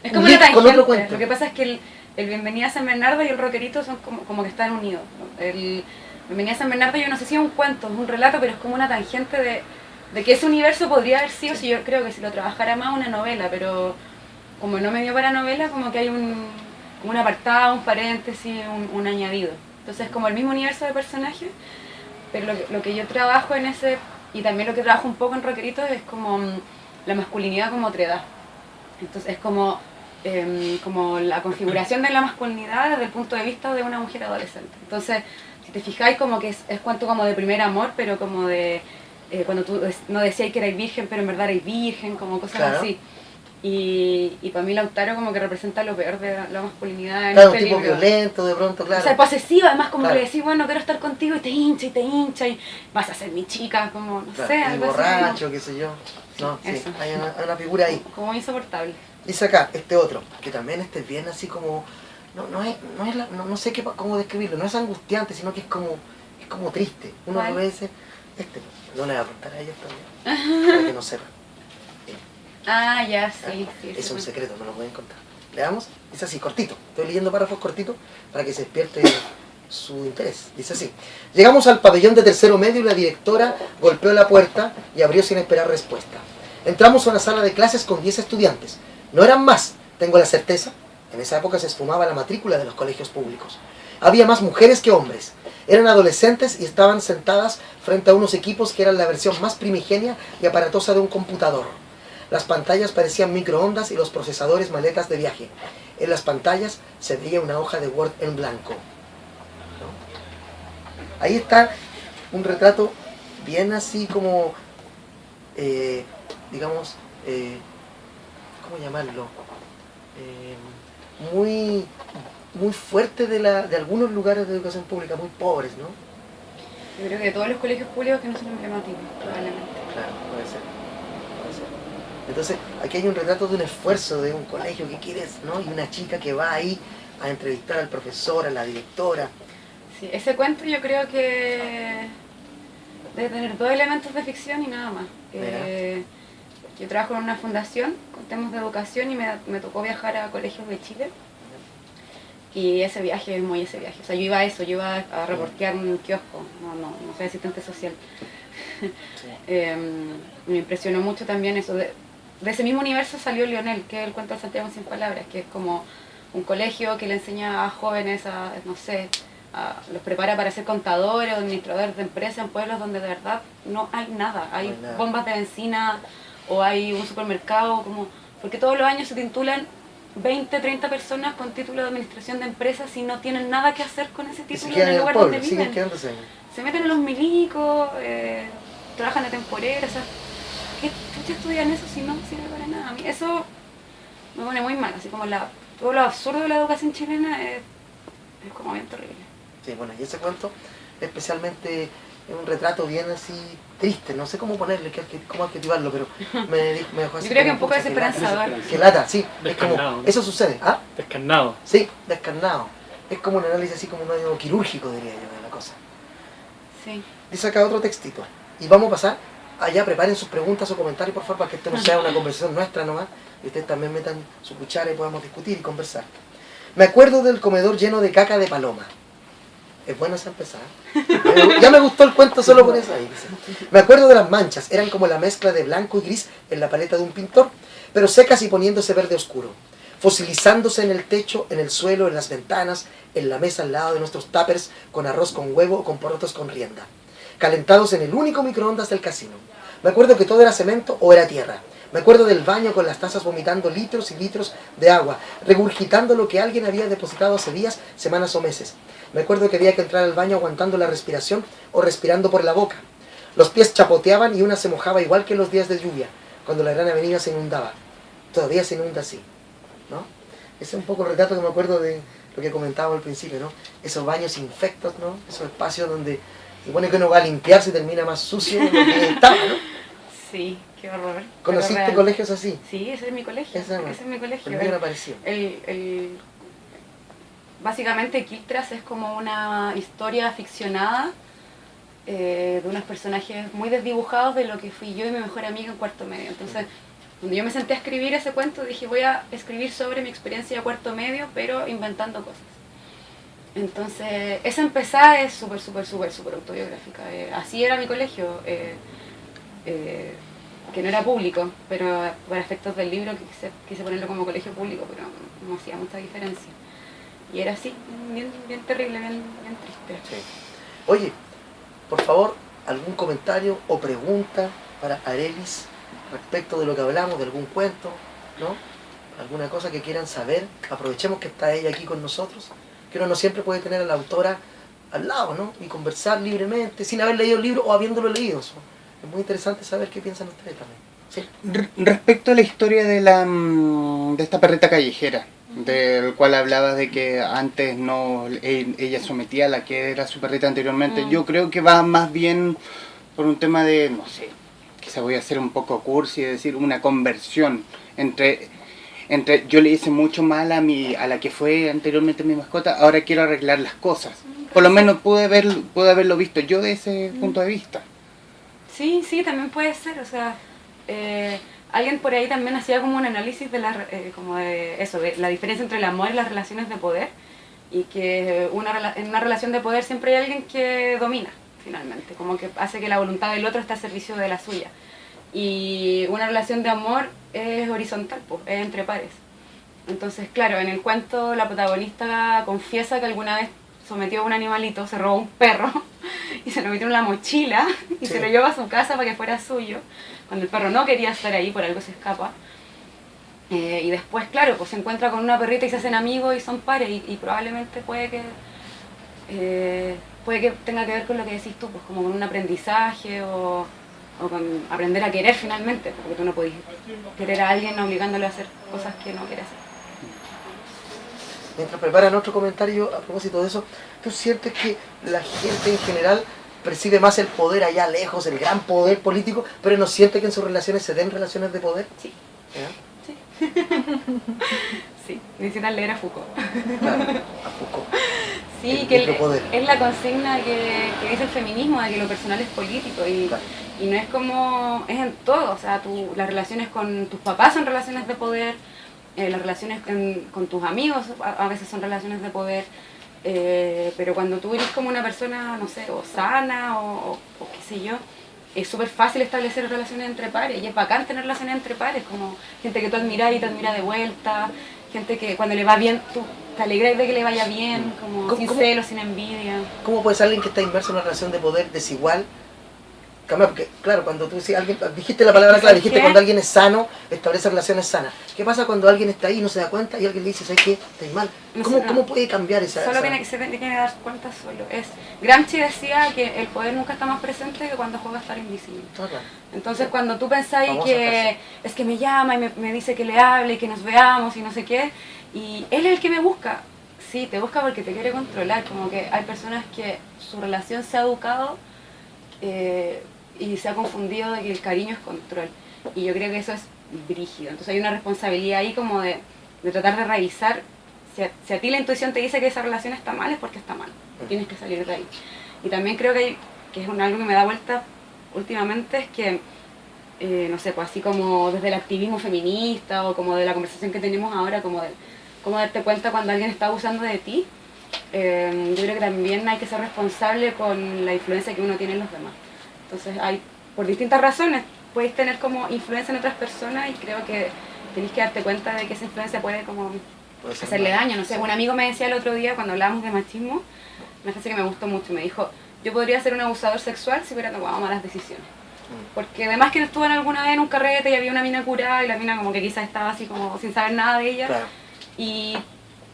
Es como una tangente. Con otro cuento. Lo que pasa es que el Bienvenida a San Bernardo y el Roquerito son como que están unidos. El Bienvenida a San Bernardo yo no sé si es un cuento, es un relato, pero es como una tangente de que ese universo podría haber sido, si yo creo que si lo trabajara más, una novela, pero como no me dio para novela, como que hay un apartado, un paréntesis, un añadido. Entonces es como el mismo universo de personajes, pero lo que yo trabajo en ese, y también lo que trabajo un poco en Roquerito, es como la masculinidad como otredad. Entonces es como la configuración de la masculinidad desde el punto de vista de una mujer adolescente. Entonces, si te fijáis, como que es cuento como de primer amor, pero como de cuando tú no decías que erais virgen, pero en verdad erais virgen, como cosas claro. así. Y para mí Lautaro como que representa lo peor de la masculinidad en claro, este un tipo libro. violento de pronto, claro. O sea, posesivo, además como claro. que decís, bueno, quiero estar contigo y te hincha y vas a ser mi chica, como, no claro. sé, el algo borracho, así. qué sé yo. No, sí, Eso. hay una figura ahí. Como insoportable. Dice acá, este otro, que también este es bien así como, no sé cómo describirlo, no es angustiante, sino que es como triste. Uno lo ve y dice, no le voy a contar a ellos también, para que no sepan. Ah, ya, sí. Es un secreto, no lo pueden contar. Leamos, dice así, cortito, estoy leyendo párrafos cortitos para que se despierte su interés. Dice así, llegamos al pabellón de tercero medio y la directora golpeó la puerta y abrió sin esperar respuesta. Entramos a una sala de clases con 10 estudiantes. No eran más, tengo la certeza. En esa época se esfumaba la matrícula de los colegios públicos. Había más mujeres que hombres. Eran adolescentes y estaban sentadas frente a unos equipos que eran la versión más primigenia y aparatosa de un computador. Las pantallas parecían microondas y los procesadores maletas de viaje. En las pantallas se veía una hoja de Word en blanco. ¿No? Ahí está un retrato bien así como, digamos, ¿cómo llamarlo? Muy fuerte de algunos lugares de educación pública, muy pobres, ¿no? Yo creo que de todos los colegios públicos que no son emblemáticos, probablemente. Claro, puede ser. Entonces, aquí hay un retrato de un esfuerzo de un colegio que quieres, ¿no? Y una chica que va ahí a entrevistar al profesor, a la directora. Sí, ese cuento yo creo que debe tener 2 elementos de ficción y nada más. Yo trabajo en una fundación con temas de educación y me tocó viajar a colegios de Chile. Y ese viaje es muy ese viaje. O sea, yo iba a eso, yo iba a reportear un kiosco, no soy asistente social. Sí. Me impresionó mucho también eso. De ese mismo universo salió Lionel, que es el cuento de Santiago sin palabras, que es como un colegio que le enseña a jóvenes los prepara para ser contadores o administradores de empresas en pueblos donde de verdad no hay nada. Hay nada. bombas de benzina o hay un supermercado, porque todos los años se titulan 20, 30 personas con título de administración de empresas y no tienen nada que hacer con ese título en el lugar donde viven. Se meten en los milicos, trabajan de temporeros, o sea, ¿qué chucha estudian eso si no sirve para nada? A mí eso me pone muy mal, así como todo lo absurdo de la educación chilena es como bien terrible. Sí, bueno, y ese cuento especialmente es un retrato bien así triste, no sé cómo ponerle, cómo adjetivarlo, pero me dejó así. Yo creo que un poco pucha, desesperanzador. Que lata, sí, es Descarnado, como, ¿no? eso sucede, ¿ah? Descarnado. Sí, descarnado. Es como un análisis así como medio quirúrgico, diría yo, de la cosa. Sí. Dice acá otro textito. Y vamos a pasar allá, preparen sus preguntas o comentarios, por favor, para que esto no sea una conversación nuestra nomás, y ustedes también metan su cuchara y podamos discutir y conversar. Me acuerdo del comedor lleno de caca de paloma. Es bueno esa empezada. Ya me gustó el cuento solo por eso ahí. Dice. Me acuerdo de las manchas, eran como la mezcla de blanco y gris en la paleta de un pintor, pero secas y poniéndose verde oscuro, fosilizándose en el techo, en el suelo, en las ventanas, en la mesa al lado de nuestros tuppers con arroz con huevo o con porotos con rienda, calentados en el único microondas del casino. Me acuerdo que todo era cemento o era tierra. Me acuerdo del baño con las tazas vomitando litros y litros de agua, regurgitando lo que alguien había depositado hace días, semanas o meses. Me acuerdo que había que entrar al baño aguantando la respiración o respirando por la boca. Los pies chapoteaban y una se mojaba igual que en los días de lluvia, cuando la gran avenida se inundaba. Todavía se inunda así, ¿no? Ese es un poco el retrato que me acuerdo de lo que comentaba al principio, ¿no? Esos baños infectos, ¿no? Esos espacios donde se supone que uno va a limpiarse y termina más sucio de lo que estaba, ¿no? Sí, qué horror. ¿Conociste colegios así? Sí, ese es mi colegio. Ese es mi colegio. El mío no apareció. Básicamente Quiltras es como una historia ficcionada de unos personajes muy desdibujados de lo que fui yo y mi mejor amiga en cuarto medio. Entonces, cuando yo me senté a escribir ese cuento, dije voy a escribir sobre mi experiencia de cuarto medio, pero inventando cosas. Entonces, esa empezada es súper autobiográfica. Así era mi colegio, que no era público, pero para efectos del libro quise ponerlo como colegio público, pero no hacía mucha diferencia. Y era así, bien terrible, bien triste. Sí. Oye, por favor, algún comentario o pregunta para Arelis respecto de lo que hablamos, de algún cuento, ¿no? Alguna cosa que quieran saber. Aprovechemos que está ella aquí con nosotros, que uno no siempre puede tener a la autora al lado, ¿no? Y conversar libremente, sin haber leído el libro o habiéndolo leído. Es muy interesante saber qué piensan ustedes también. ¿Sí? Respecto a la historia de esta perrita callejera, del cual hablabas de que antes ella sometía a la que era su perrita anteriormente, yo creo que va más bien por un tema de, no sé, quizá voy a hacer un poco cursi, es decir, una conversión entre yo le hice mucho mal a la que fue anteriormente mi mascota, ahora quiero arreglar las cosas. Por lo menos pude haberlo visto yo de ese punto de vista. Sí, también puede ser, o sea, alguien por ahí también hacía como un análisis de la diferencia entre el amor y las relaciones de poder, y que en una relación de poder siempre hay alguien que domina, finalmente, como que hace que la voluntad del otro esté al servicio de la suya. Y una relación de amor es horizontal, pues, es entre pares. Entonces, claro, en el cuento la protagonista confiesa que alguna vez sometió a un animalito, se robó un perro y se lo metió en la mochila y se lo llevó a su casa para que fuera suyo, cuando el perro no quería estar ahí, por algo se escapa. Y después, claro, pues se encuentra con una perrita y se hacen amigos y son pares, y probablemente puede que tenga que ver con lo que decís tú, pues como con un aprendizaje o con aprender a querer finalmente, porque tú no podés querer a alguien obligándolo a hacer cosas que no quiere hacer. Mientras preparan otro comentario a propósito de eso, ¿tú sientes que la gente en general percibe más el poder allá lejos, el gran poder político, pero no siente que en sus relaciones se den relaciones de poder? Sí. ¿Ya? Sí. Sí, necesitan leer a Foucault. Claro, a Foucault. Sí, el que micropoder. es la consigna que dice el feminismo, de que lo personal es político Claro. y no es como, es en todo, o sea, las relaciones con tus papás son relaciones de poder, las relaciones con tus amigos a veces son relaciones de poder, pero cuando tú eres como una persona, no sé, o sana o qué sé yo, es súper fácil establecer relaciones entre pares y es bacán tener relaciones entre pares, como gente que tú admiras y te admira de vuelta, gente que cuando le va bien, tú te alegras de que le vaya bien, como sin celos, sin envidia. ¿Cómo puede ser alguien que está inmerso en una relación de poder desigual? Porque, claro, cuando tú decís, dijiste la palabra clave, dijiste cuando alguien es sano, establece relaciones sanas. ¿Qué pasa cuando alguien está ahí y no se da cuenta y alguien le dice, ¿sabes qué? Estáis mal. ¿Cómo puede cambiar esa? Solo se tiene que dar cuenta solo. Gramsci decía que el poder nunca está más presente que cuando juega a estar invisible. Claro. Entonces cuando tú pensáis que es que me llama y me dice que le hable y que nos veamos y no sé qué, y él es el que me busca. Sí, te busca porque te quiere controlar. Como que hay personas que su relación se ha educado y se ha confundido de que el cariño es control. Y yo creo que eso es brígido. Entonces hay una responsabilidad ahí como de tratar de revisar. Si a ti la intuición te dice que esa relación está mal, es porque está mal. Tienes que salir de ahí. Y también creo que es algo que me da vuelta últimamente, es que, no sé, pues así como desde el activismo feminista o como de la conversación que tenemos ahora, como de cómo darte cuenta cuando alguien está abusando de ti, yo creo que también hay que ser responsable con la influencia que uno tiene en los demás. Entonces por distintas razones, podéis tener como influencia en otras personas y creo que tenéis que darte cuenta de que esa influencia puede como hacerle daño. No sé, un amigo me decía el otro día cuando hablábamos de machismo, una frase que me gustó mucho, me dijo, yo podría ser un abusador sexual si hubiera tomado malas decisiones. Porque además que no estuve alguna vez en un carrete y había una mina curada y la mina como que quizás estaba así como sin saber nada de ella. Claro. Y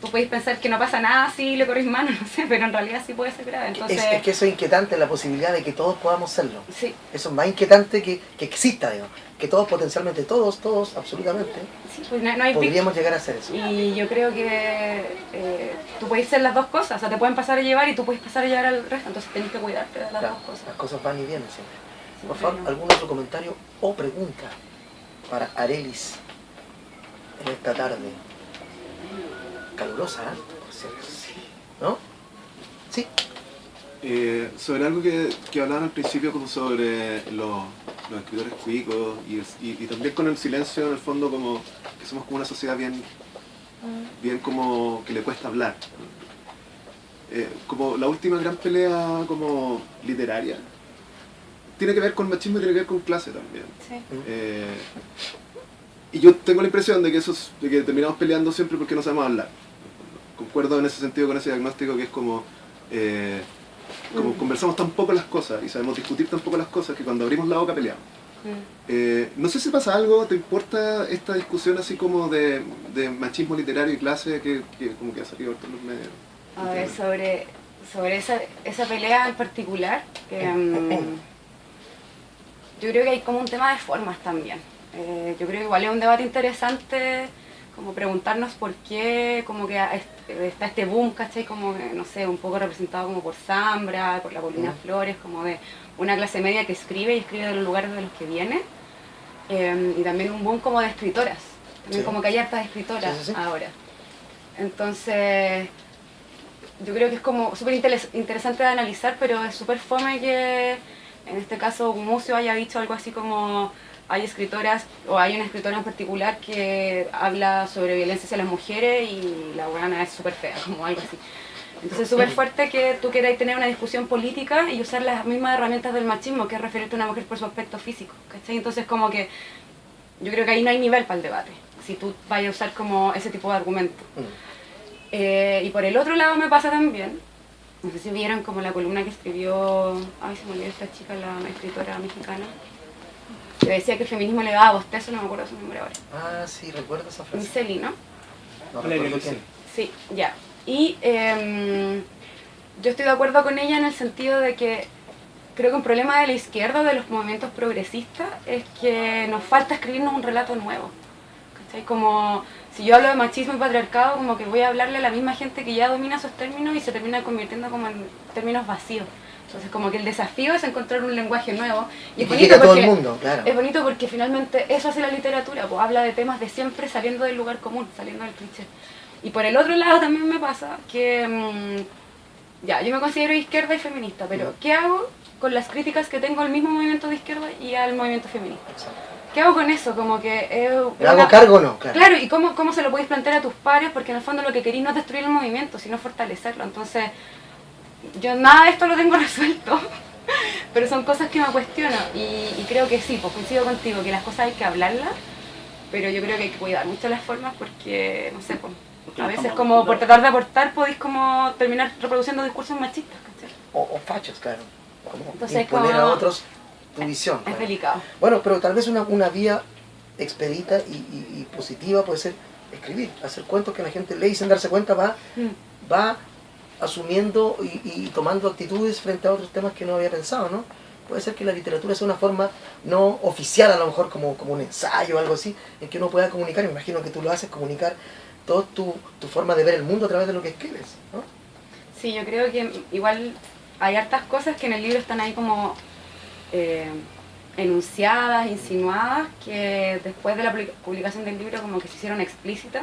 tú podéis pensar que no pasa nada si le corres mano, no sé, pero en realidad sí puede ser grave. Entonces, es que eso es inquietante, la posibilidad de que todos podamos serlo. Sí. Eso es más inquietante que exista, digamos. Que todos, potencialmente, todos, absolutamente, sí, pues no hay podríamos llegar a hacer eso. Y yo creo que tú puedes ser las dos cosas, o sea, te pueden pasar a llevar y tú puedes pasar a llevar al resto, entonces tenés que cuidarte de las dos cosas. Las cosas van y vienen siempre. Sí, Por favor, no. ¿algún otro comentario o pregunta para Arelis en esta tarde? Calurosa, ¿eh? Por cierto. ¿No? Sí. Sobre algo que hablaban al principio, como sobre los escritores cuicos y también con el silencio, en el fondo, como que somos como una sociedad bien como que le cuesta hablar. Como la última gran pelea como literaria tiene que ver con machismo y tiene que ver con clase también. Sí. Y yo tengo la impresión de que terminamos peleando siempre porque no sabemos hablar. Concuerdo en ese sentido con ese diagnóstico, que es como conversamos tan poco las cosas y sabemos discutir tan poco las cosas que cuando abrimos la boca peleamos. No sé si pasa algo, ¿te importa esta discusión así como de machismo literario y clase que como que ha salido por los medios? A ver, sobre esa pelea en particular, yo creo que hay como un tema de formas también. Yo creo que igual es un debate interesante como preguntarnos por qué como que está este boom, ¿cachai? Como que, no sé, un poco representado como por Zambra, por la Paulina Flores, como de una clase media que escribe y escribe de los lugares de los que viene. Y también un boom como de escritoras, también como que hay hartas escritoras ahora. Entonces, yo creo que es como súper interesante de analizar, pero es súper fome que en este caso Gumucio haya dicho algo así como hay escritoras, o hay una escritora en particular que habla sobre violencia hacia las mujeres y la buena es súper fea, como algo así. Entonces es súper fuerte que tú queráis tener una discusión política y usar las mismas herramientas del machismo, que es referirte a una mujer por su aspecto físico, ¿cachai? Entonces como que yo creo que ahí no hay nivel para el debate, si tú vayas a usar como ese tipo de argumento. Y por el otro lado me pasa también, no sé si vieron como la columna que escribió, ay se me olvidó esta chica, la escritora mexicana, que decía que el feminismo le daba bostezo, no me acuerdo su nombre ahora. Ah, sí, recuerdo esa frase. Miceli, ¿no? No recuerdo quién. Sí, ya. Y yo estoy de acuerdo con ella en el sentido de que creo que un problema de la izquierda, de los movimientos progresistas, es que nos falta escribirnos un relato nuevo. ¿Cachai? Como si yo hablo de machismo y patriarcado, como que voy a hablarle a la misma gente que ya domina esos términos y se termina convirtiendo como en términos vacíos. Entonces como que el desafío es encontrar un lenguaje nuevo. Y es bonito porque, todo el mundo, claro. Es bonito porque finalmente eso hace la literatura, pues habla de temas de siempre saliendo del lugar común, saliendo del cliché. Y por el otro lado también me pasa que ya, yo me considero izquierda y feminista, pero ¿qué hago con las críticas que tengo al mismo movimiento de izquierda y al movimiento feminista? ¿Qué hago con eso? Como que ¿Me hago cargo o no? Claro, y cómo se lo podéis plantear a tus pares, porque en el fondo lo que queréis no es destruir el movimiento, sino fortalecerlo. Entonces, yo nada de esto lo tengo resuelto, pero son cosas que me cuestiono y creo que sí, pues coincido contigo, que las cosas hay que hablarlas, pero yo creo que hay que cuidar mucho las formas porque, no sé, pues, a veces como por tratar de aportar podéis como terminar reproduciendo discursos machistas, ¿cachai? O fachos, claro. Como Entonces, imponer como- a otros tu visión. Es claro. delicado. Bueno, pero tal vez una vía expedita y positiva puede ser escribir, hacer cuentos que la gente lee y sin darse cuenta va asumiendo y tomando actitudes frente a otros temas que no había pensado, ¿no? Puede ser que la literatura sea una forma no oficial, a lo mejor como un ensayo o algo así, en que uno pueda comunicar, me imagino que tú lo haces, comunicar toda tu forma de ver el mundo a través de lo que escribes, ¿no? Sí, yo creo que igual hay hartas cosas que en el libro están ahí como enunciadas, insinuadas, que después de la publicación del libro como que se hicieron explícitas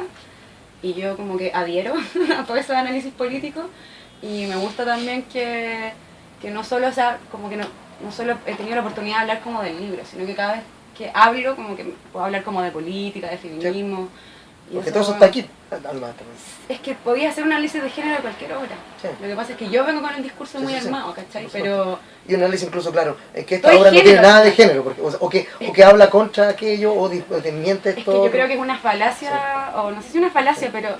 y yo como que adhiero a todo ese análisis político y me gusta también que no solo, o sea, como que no solo he tenido la oportunidad de hablar como del libro, sino que cada vez que hablo como que puedo hablar como de política, de feminismo. Y Porque eso, todo eso está aquí, Alma, también. es que podía hacer un análisis de género a cualquier hora. Sí. Lo que pasa es que yo vengo con el discurso Sí, muy sí, sí. armado, ¿cachai? Por supuesto. Pero Y un análisis incluso, claro, que esta Todo es obra no tiene género. nada de género, porque, o que habla contra aquello, o desmiente es que todo. yo creo que es una falacia, o no sé si una falacia, pero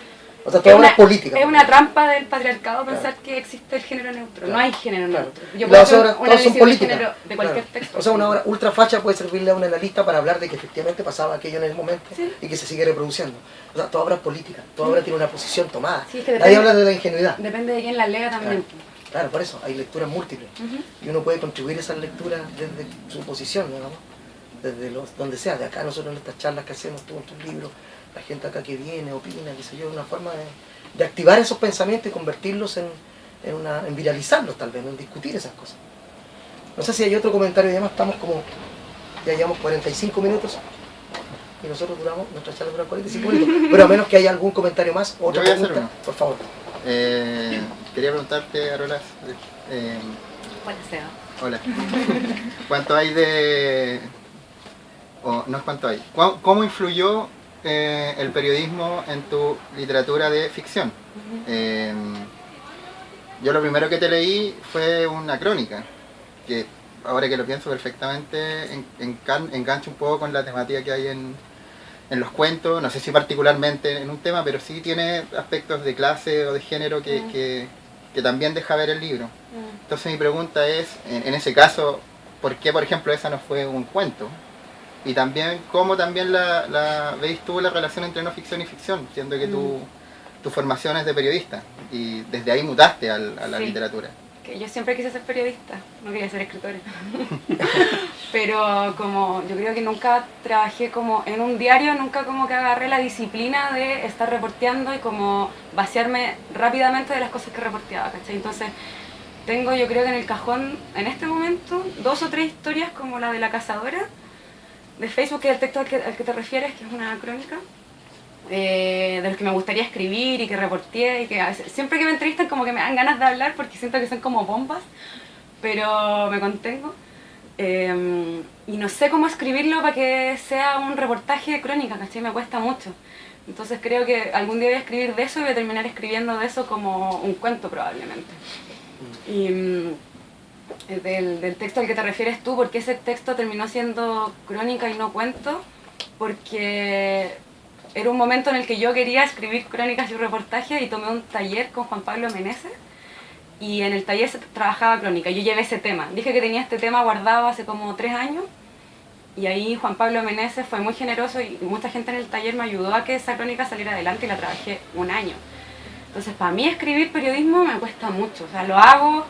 O sea, toda obra es política. es una trampa del patriarcado pensar que existe el género neutro. Claro. No hay género Claro. neutro. Yo Las puedo hacer obras un todas son análisis de políticas. género de cualquier Claro. texto. O sea, una obra ultra facha puede servirle a un analista para hablar de que efectivamente pasaba aquello en el momento Sí. y que se sigue reproduciendo. O sea, toda obra es política, toda obra tiene una posición tomada. Sí, es que Nadie depende- habla de la ingenuidad. Depende de quién la lea también. Claro, por eso, hay lecturas múltiples. Ujú. Y uno puede contribuir a esas lecturas desde su posición, digamos, desde donde sea. De acá nosotros en estas charlas que hacemos, tú en tus libros, la gente acá que viene, opina, qué sé yo, una forma de activar esos pensamientos y convertirlos en viralizarlos tal vez, en discutir esas cosas. No sé si hay otro comentario, además estamos como, ya llevamos 45 minutos y nosotros nuestra charla dura 45 minutos, pero a menos que haya algún comentario más o otra Yo voy a hacer pregunta, por favor. Quería preguntarte, Arolas, Bueno, sea. hola, ¿cuánto hay de... o no es cuánto hay? ¿Cómo influyó el periodismo en tu literatura de ficción? Yo lo primero que te leí fue una crónica, que ahora que lo pienso perfectamente engancha un poco con la temática que hay en los cuentos, no sé si particularmente en un tema, pero sí tiene aspectos de clase o de género que también deja ver el libro. Entonces mi pregunta es, en ese caso, ¿por qué por ejemplo esa no fue un cuento? Y también, ¿cómo también la veis tú la relación entre no ficción y ficción? Siendo que tu formación es de periodista y desde ahí mutaste a la Sí. literatura. Que yo siempre quise ser periodista, no quería ser escritora. Pero como yo creo que nunca trabajé como en un diario, nunca como que agarré la disciplina de estar reporteando y como vaciarme rápidamente de las cosas que reporteaba, ¿cachai? Entonces tengo yo creo que en el cajón, en este momento, 2 o 3 historias como la de la cazadora, de Facebook, que es el texto al que te refieres, que es una crónica, de los que me gustaría escribir y que reporteé y que a veces, siempre que me entrevistan como que me dan ganas de hablar porque siento que son como bombas, pero me contengo. Y no sé cómo escribirlo para que sea un reportaje de crónica, ¿cachai? Me cuesta mucho. Entonces creo que algún día voy a escribir de eso y voy a terminar escribiendo de eso como un cuento probablemente. Y del texto al que te refieres tú, porque ese texto terminó siendo crónica y no cuento, porque era un momento en el que yo quería escribir crónicas y reportajes y tomé un taller con Juan Pablo Meneses y en el taller se trabajaba crónica. Yo llevé ese tema, dije que tenía este tema guardado hace como 3 años y ahí Juan Pablo Meneses fue muy generoso y mucha gente en el taller me ayudó a que esa crónica saliera adelante y la trabajé 1 año. Entonces para mí escribir periodismo me cuesta mucho, o sea, lo hago,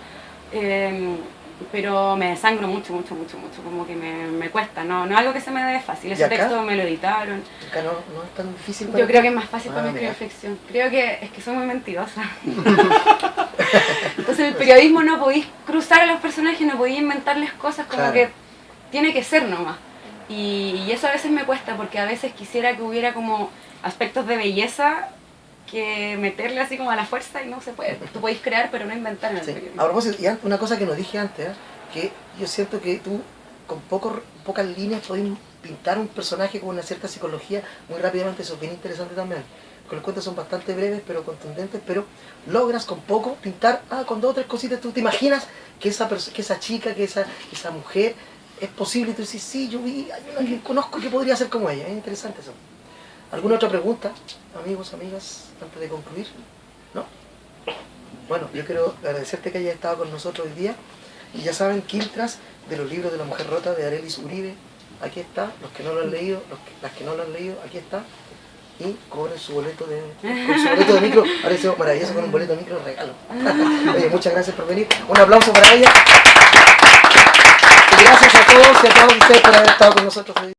pero me desangro mucho, como que me cuesta, no es algo que se me dé fácil. Ese acá? texto me lo editaron. Acá no es tan difícil. Yo creo que es más fácil para mí mira. escribir ficción. Creo que es que soy muy mentirosa. Entonces el periodismo no podéis cruzar a los personajes, no podéis inventarles cosas, como Claro. que tiene que ser nomás. Y eso a veces me cuesta porque a veces quisiera que hubiera como aspectos de belleza que meterle así como a la fuerza y no se puede. Tú podés crear, pero no inventar en el Sí. periodismo. A propósito, y una cosa que nos dije antes, que yo siento que tú con pocas líneas podés pintar un personaje con una cierta psicología muy rápidamente, eso es bien interesante también. Porque los cuentos son bastante breves pero contundentes, pero logras con poco pintar, con 2 o 3 cositas, tú te imaginas que esa chica, que esa mujer es posible, y tú dices, sí, yo vi, hay una que conozco que podría ser como ella, es interesante eso. ¿Alguna otra pregunta, amigos, amigas, antes de concluir? ¿No? Bueno, yo quiero agradecerte que hayas estado con nosotros hoy día. Y ya saben, Quiltras, de los libros de La Mujer Rota, de Arelis Uribe, aquí está. Los que no lo han leído, las que no lo han leído, aquí está. Y cobren su boleto de micro. Ahora hicimos maravilloso con un boleto de micro regalo. Oye, muchas gracias por venir. Un aplauso para ella. Y gracias a todos y a todas ustedes por haber estado con nosotros hoy.